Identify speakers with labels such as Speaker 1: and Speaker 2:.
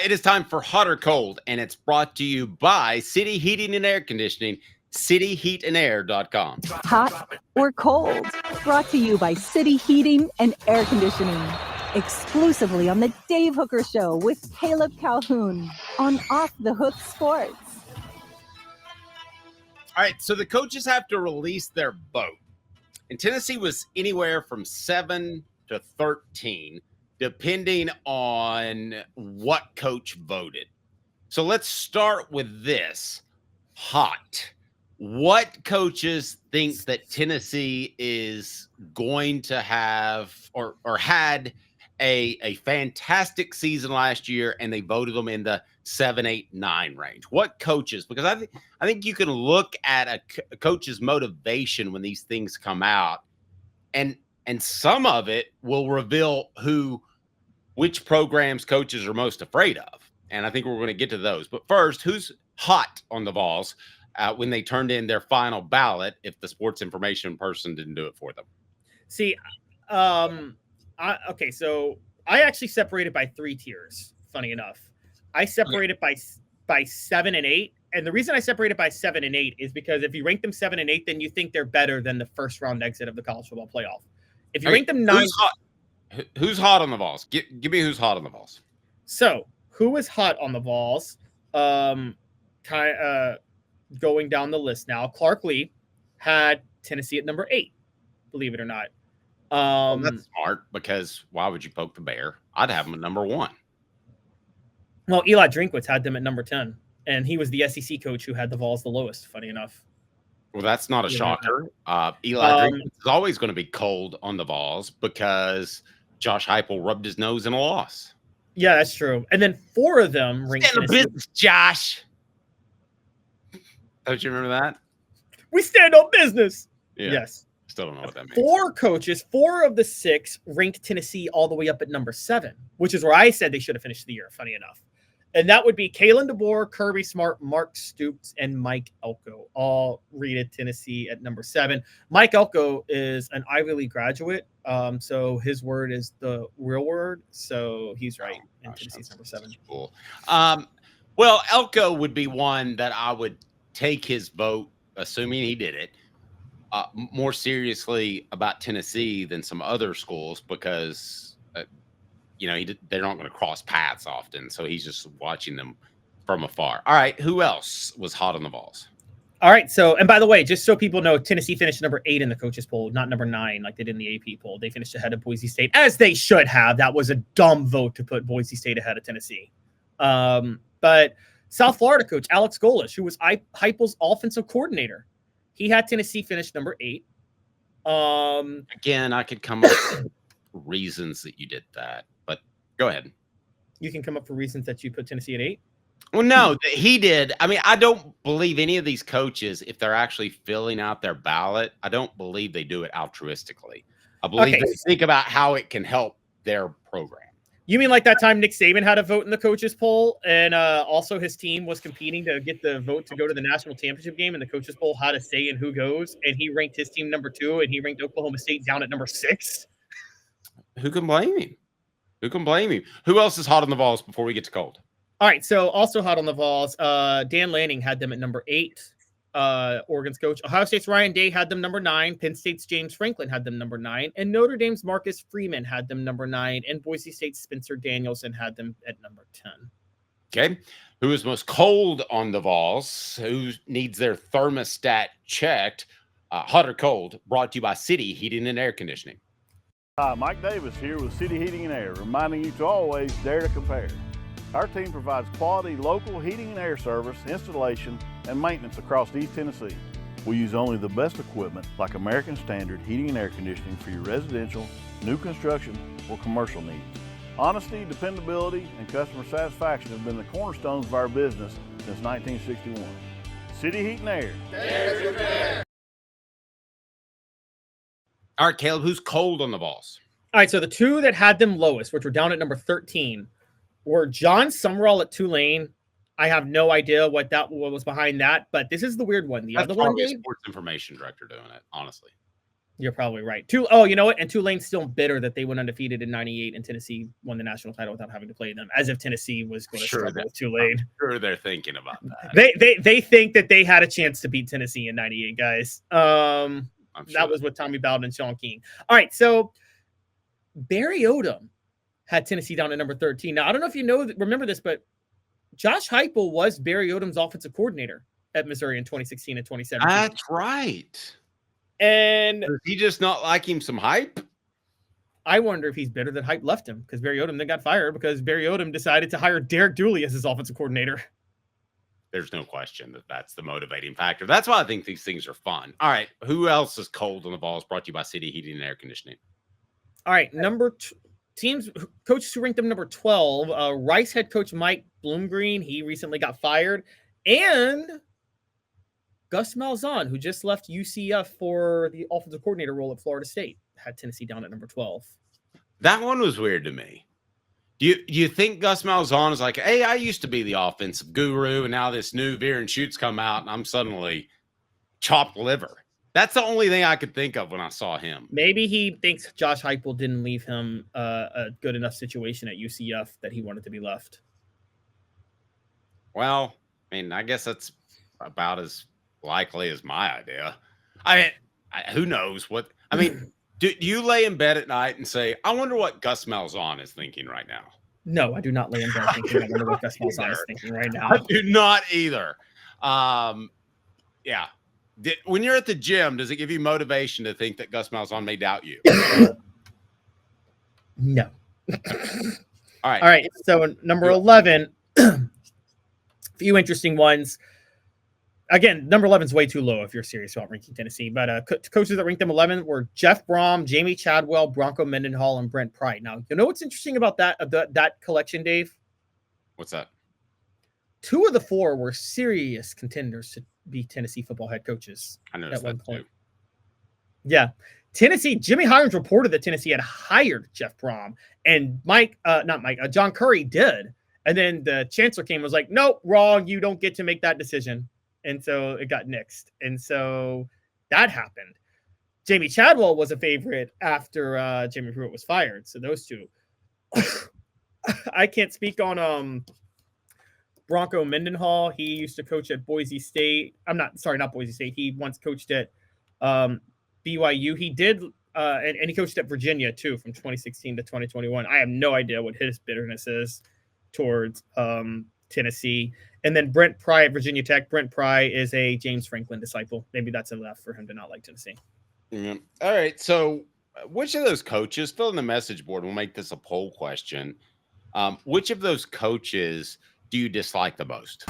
Speaker 1: It is time for Hot or Cold, and it's brought to you by City Heating and Air Conditioning, cityheatandair.com.
Speaker 2: Hot or Cold, brought to you by City Heating and Air Conditioning. Exclusively on the Dave Hooker Show with Caleb Calhoun on Off the Hook Sports.
Speaker 1: All right, so the coaches have to release their vote. And Tennessee was anywhere from 7 to 13, depending on what coach voted. So let's start with this. Hot. What coaches think that Tennessee is going to have or had a fantastic season last year, and they voted them in the 7, 8, 9 range? What coaches? Because I think you can look at a coach's motivation when these things come out, and some of it will reveal which programs coaches are most afraid of. And I think we're going to get to those. But first, who's hot on the Vols when they turned in their final ballot if the sports information person didn't do it for them?
Speaker 3: See, okay, so I actually separated by 3 tiers, funny enough. I separated by 7 and 8. And the reason I separated by 7 and 8 is because if you rank them 7 and 8, then you think they're better than the first round exit of the college football playoff. If you rank them 9,
Speaker 1: who's hot on the Vols? Give me who's hot on the Vols.
Speaker 3: So who is hot on the Vols? Going down the list now. Clark Lee had Tennessee at number 8, believe it or not.
Speaker 1: That's smart, because why would you poke the bear? I'd have them at number 1.
Speaker 3: Well, Eli Drinkwitz had them at number 10, and he was the SEC coach who had the Vols the lowest, funny enough.
Speaker 1: Well, that's not a shocker. Eli Drinkwitz is always going to be cold on the Vols because Josh Heupel rubbed his nose in a loss.
Speaker 3: Yeah, that's true. And then 4 of them ranked
Speaker 1: Stand on business, Josh. Don't you remember that?
Speaker 3: We stand on business.
Speaker 1: Yeah.
Speaker 3: Yes.
Speaker 1: Still don't know what that means.
Speaker 3: 4 coaches, 4 of the 6 ranked Tennessee all the way up at number 7, which is where I said they should have finished the year, funny enough. And that would be Kalen DeBoer, Kirby Smart, Mark Stoops, and Mike Elko, all rated Tennessee at number 7. Mike Elko is an Ivy League graduate, so his word is the real word. So he's right. And Tennessee's number 7.
Speaker 1: Cool. Well, Elko would be one that I would take his vote, assuming he did it, more seriously about Tennessee than some other schools, because they're not going to cross paths often, so he's just watching them from afar. All right, who else was hot on the Vols?
Speaker 3: All right, so, and by the way, just so people know, Tennessee finished number 8 in the coaches poll, not number 9 like they did in the AP poll. They finished ahead of Boise State, as they should have. That was a dumb vote to put Boise State ahead of Tennessee. But South Florida coach Alex Golesh, who was Heupel's offensive coordinator, he had Tennessee finish number 8.
Speaker 1: Again, I could come up with reasons that you did that, but go ahead.
Speaker 3: You can come up for reasons that you put Tennessee at 8?
Speaker 1: Well, no, he did. I mean, I don't believe any of these coaches, if they're actually filling out their ballot, I don't believe they do it altruistically. I believe they think about how it can help their program.
Speaker 3: You mean like that time Nick Saban had a vote in the coaches poll, and also his team was competing to get the vote to go to the national championship game, and the coaches poll had a say in who goes, and he ranked his team number 2, and he ranked Oklahoma State down at number 6?
Speaker 1: Who can blame him? Who else is hot on the Vols before we get to cold?
Speaker 3: All right, so also hot on the Vols, Dan Lanning had them at number 8. Oregon's coach. Ohio State's Ryan Day had them number 9. Penn State's James Franklin had them number 9. And Notre Dame's Marcus Freeman had them number 9. And Boise State's Spencer Danielson had them at number 10.
Speaker 1: Okay. Who is most cold on the Vols? Who needs their thermostat checked? Hot or cold? Brought to you by City Heating and Air Conditioning.
Speaker 4: Hi, Mike Davis here with City Heating and Air, reminding you to always dare to compare. Our team provides quality local heating and air service, installation, and maintenance across East Tennessee. We use only the best equipment like American Standard Heating and Air Conditioning for your residential, new construction, or commercial needs. Honesty, dependability, and customer satisfaction have been the cornerstones of our business since 1961. City Heat and Air.
Speaker 5: There's your bear.
Speaker 1: All right, Caleb, who's cold on the Vols?
Speaker 3: All right, so the 2 that had them lowest, which were down at number 13, were John Summerall at Tulane. I have no idea what was behind that, but this is the weird one. The other one,
Speaker 1: probably a sports information director doing it, honestly.
Speaker 3: You're probably right. Oh, you know what? And Tulane's still bitter that they went undefeated in '98 and Tennessee won the national title without having to play them, as if Tennessee was going to struggle with Tulane.
Speaker 1: I'm sure they're thinking about that.
Speaker 3: They think that they had a chance to beat Tennessee in '98, guys. Sure that was with Tommy Bowden and Sean King. All right, so Barry Odom had Tennessee down at number 13. Now, I don't know if you remember this, but Josh Heupel was Barry Odom's offensive coordinator at Missouri in 2016 and 2017.
Speaker 1: That's right.
Speaker 3: And
Speaker 1: does he just not like him some hype?
Speaker 3: I wonder if he's bitter that hype left him because Barry Odom then got fired because Barry Odom decided to hire Derek Dooley as his offensive coordinator.
Speaker 1: There's no question that that's the motivating factor. That's why I think these things are fun. All right. Who else is cold on the Vols? Brought to you by City Heating and Air Conditioning.
Speaker 3: All right. Coaches who ranked them number 12. Rice head coach Mike Bloomgreen. He recently got fired. And Gus Malzahn, who just left UCF for the offensive coordinator role at Florida State, had Tennessee down at number 12.
Speaker 1: That one was weird to me. Do you think Gus Malzahn is like, hey, I used to be the offensive guru, and now this new veer and shoots come out, and I'm suddenly chopped liver? That's the only thing I could think of when I saw him.
Speaker 3: Maybe he thinks Josh Heupel didn't leave him a good enough situation at UCF that he wanted to be left.
Speaker 1: Well, I mean, I guess that's about as likely as my idea. I who knows what? I mean, do you lay in bed at night and say, "I wonder what Gus Malzahn is thinking right now"?
Speaker 3: No, I do not lay in bed thinking, "I wonder what Gus Malzahn is thinking right now."
Speaker 1: I do not either. Yeah. When you're at the gym, does it give you motivation to think that Gus Malzahn may doubt you?
Speaker 3: No.
Speaker 1: All right.
Speaker 3: All right. So number 11, few interesting ones. Again, number 11 is way too low if you're serious about ranking Tennessee. But coaches that ranked them 11 were Jeff Brom, Jamie Chadwell, Bronco Mendenhall, and Brent Pry. Now, you know what's interesting about that collection, Dave?
Speaker 1: What's that?
Speaker 3: 2 of the 4 were serious contenders to be Tennessee football head coaches.
Speaker 1: I noticed that too.
Speaker 3: Yeah. Tennessee, Jimmy Hirons reported that Tennessee had hired Jeff Brom, and John Curry did. And then the chancellor came and was like, nope, wrong. You don't get to make that decision. And so it got nixed. And so that happened. Jamie Chadwell was a favorite after Jimmy Pruitt was fired. So those 2. I can't speak on Bronco Mendenhall. He used to coach at Boise State. Not Boise State. He once coached at BYU. He did, and he coached at Virginia too from 2016 to 2021. I have no idea what his bitterness is towards Tennessee. And then Brent Pry at Virginia Tech. Brent Pry is a James Franklin disciple. Maybe that's enough for him to not like Tennessee.
Speaker 1: Yeah. All right. So which of those coaches, fill in the message board, we'll make this a poll question. Which of those coaches do you dislike the most?